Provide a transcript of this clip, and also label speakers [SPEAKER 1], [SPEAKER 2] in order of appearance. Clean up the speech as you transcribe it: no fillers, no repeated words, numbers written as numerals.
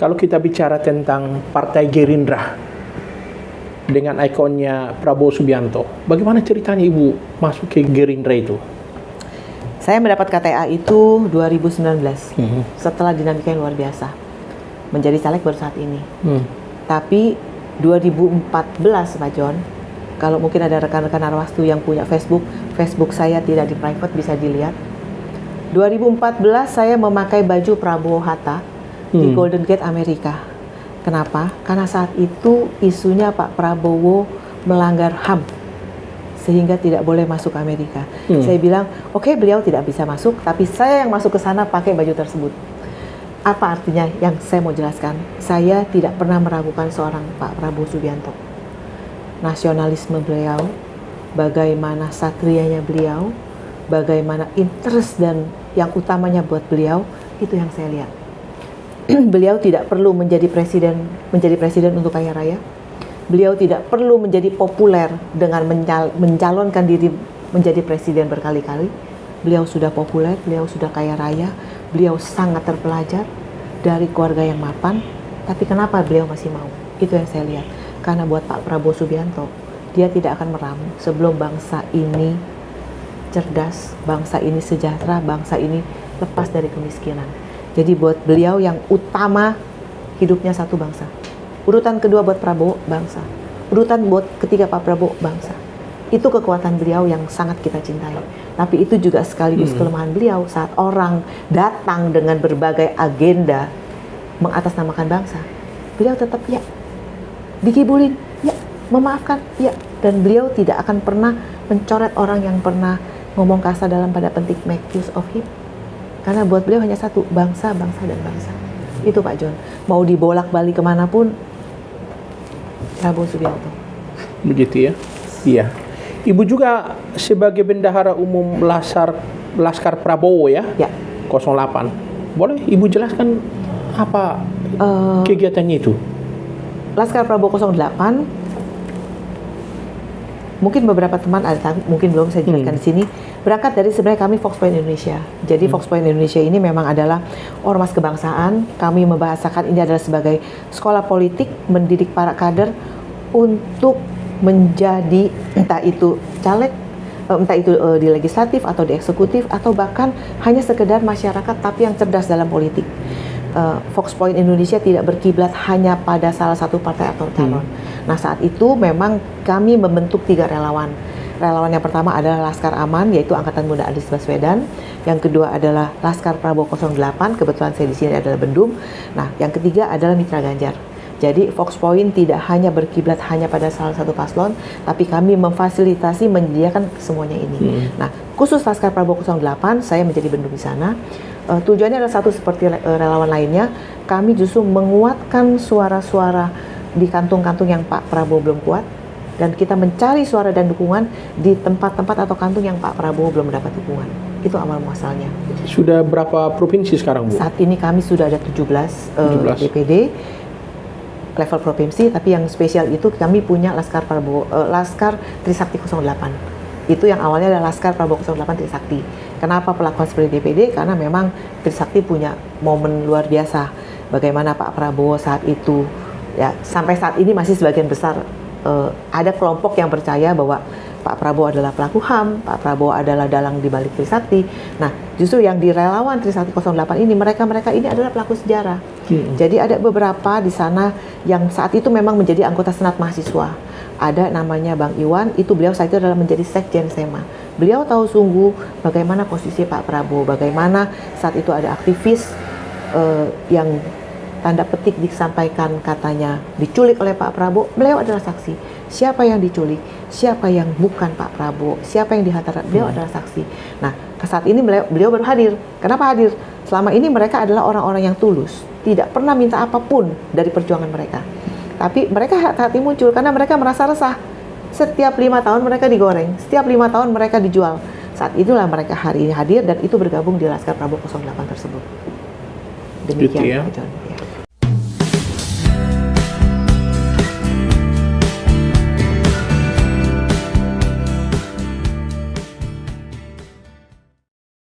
[SPEAKER 1] Kalau kita bicara tentang Partai Gerindra dengan ikonnya Prabowo Subianto, bagaimana ceritanya Ibu masuk ke Gerindra itu?
[SPEAKER 2] Saya mendapat KTA itu 2019, setelah dinamika yang luar biasa. Menjadi caleg baru saat ini. Tapi 2014 Pak John, kalau mungkin ada rekan-rekan Narwastu yang punya Facebook saya tidak di private, bisa dilihat. 2014 saya memakai baju Prabowo Hatta di Golden Gate Amerika. Kenapa? Karena saat itu isunya Pak Prabowo melanggar HAM sehingga tidak boleh masuk ke Amerika. Saya bilang, oke, beliau tidak bisa masuk, tapi saya yang masuk ke sana pakai baju tersebut. Apa artinya yang saya mau jelaskan? Saya tidak pernah meragukan seorang Pak Prabowo Subianto. Nasionalisme beliau, bagaimana satrianya beliau, bagaimana interest dan yang utamanya buat beliau, itu yang saya lihat. Beliau tidak perlu menjadi presiden untuk kaya raya. Beliau tidak perlu menjadi populer dengan mencalonkan diri menjadi presiden berkali-kali. Beliau sudah populer, beliau sudah kaya raya, beliau sangat terpelajar dari keluarga yang mapan. Tapi kenapa beliau masih mau? Itu yang saya lihat. Karena buat Pak Prabowo Subianto, dia tidak akan meramu sebelum bangsa ini cerdas, bangsa ini sejahtera, bangsa ini lepas dari kemiskinan. Jadi buat beliau yang utama hidupnya satu bangsa. Urutan kedua buat Prabowo, bangsa. Urutan buat ketiga Pak Prabowo, bangsa. Itu kekuatan beliau yang sangat kita cintai. Tapi itu juga sekaligus kelemahan beliau saat orang datang dengan berbagai agenda mengatasnamakan bangsa. Beliau tetap ya, dikibulin, ya, memaafkan, ya. Dan beliau tidak akan pernah mencoret orang yang pernah ngomong kasar dalam pada penting, make use of him. Karena buat beliau hanya satu, bangsa, bangsa, dan bangsa. Itu Pak John. Mau dibolak-balik kemanapun, Prabowo Subianto.
[SPEAKER 1] Begitu ya? Iya. Ibu juga sebagai bendahara umum Laskar Prabowo ya?
[SPEAKER 2] Ya.
[SPEAKER 1] 08. Boleh Ibu jelaskan apa kegiatannya itu?
[SPEAKER 2] Laskar Prabowo 08, mungkin beberapa teman ada tahu, mungkin belum saya jelaskan di sini. Berangkat dari sebenarnya kami Fox Point Indonesia. Jadi Fox Point Indonesia ini memang adalah ormas kebangsaan. Kami membahasakan ini adalah sebagai sekolah politik mendidik para kader untuk menjadi entah itu caleg, entah itu di legislatif atau di eksekutif atau bahkan hanya sekedar masyarakat tapi yang cerdas dalam politik. Fox Point Indonesia tidak berkiblat hanya pada salah satu partai atau calon. Nah saat itu memang kami membentuk 3 relawan. Relawan yang pertama adalah Laskar Aman, yaitu Angkatan Muda Anies Baswedan. Yang kedua adalah Laskar Prabowo 08, kebetulan saya di sini adalah Bendum. Nah yang ketiga adalah Mitra Ganjar. Jadi Fox Point tidak hanya berkiblat hanya pada salah satu paslon, tapi kami memfasilitasi menyediakan semuanya ini. Nah khusus Laskar Prabowo 08, saya menjadi Bendum di sana. Tujuannya adalah satu seperti relawan lainnya, kami justru menguatkan suara-suara di kantung-kantung yang Pak Prabowo belum kuat, dan kita mencari suara dan dukungan di tempat-tempat atau kantung yang Pak Prabowo belum mendapat dukungan. Itu awal muasalnya.
[SPEAKER 1] Sudah berapa provinsi sekarang, Bu?
[SPEAKER 2] Saat ini kami sudah ada 17 DPD level provinsi, tapi yang spesial itu kami punya Laskar Prabowo, Laskar Trisakti 08. Itu yang awalnya adalah Laskar Prabowo 08 Trisakti. Kenapa pelakuan seperti DPD? Karena memang Trisakti punya momen luar biasa. Bagaimana Pak Prabowo saat itu, ya sampai saat ini masih sebagian besar ada kelompok yang percaya bahwa Pak Prabowo adalah pelaku HAM, Pak Prabowo adalah dalang di balik Trisakti. Nah, justru yang di relawan Trisakti 08 ini, mereka ini adalah pelaku sejarah. Jadi ada beberapa di sana yang saat itu memang menjadi anggota Senat Mahasiswa. Ada namanya Bang Iwan, itu beliau saat itu adalah menjadi Sekjen SEMA. Beliau tahu sungguh bagaimana posisi Pak Prabowo, bagaimana saat itu ada aktivis yang tanda petik disampaikan katanya diculik oleh Pak Prabowo. Beliau adalah saksi. Siapa yang diculik, siapa yang bukan Pak Prabowo, siapa yang dihantar, beliau adalah saksi. Nah, saat ini beliau baru hadir. Kenapa hadir? Selama ini mereka adalah orang-orang yang tulus, tidak pernah minta apapun dari perjuangan mereka. Tapi mereka hati-hati muncul karena mereka merasa resah. Setiap 5 tahun mereka digoreng, setiap 5 tahun mereka dijual. Saat itulah mereka hari ini hadir dan itu bergabung di Laskar Prabowo 08 tersebut. Demikian,
[SPEAKER 1] gitu ya.
[SPEAKER 2] John.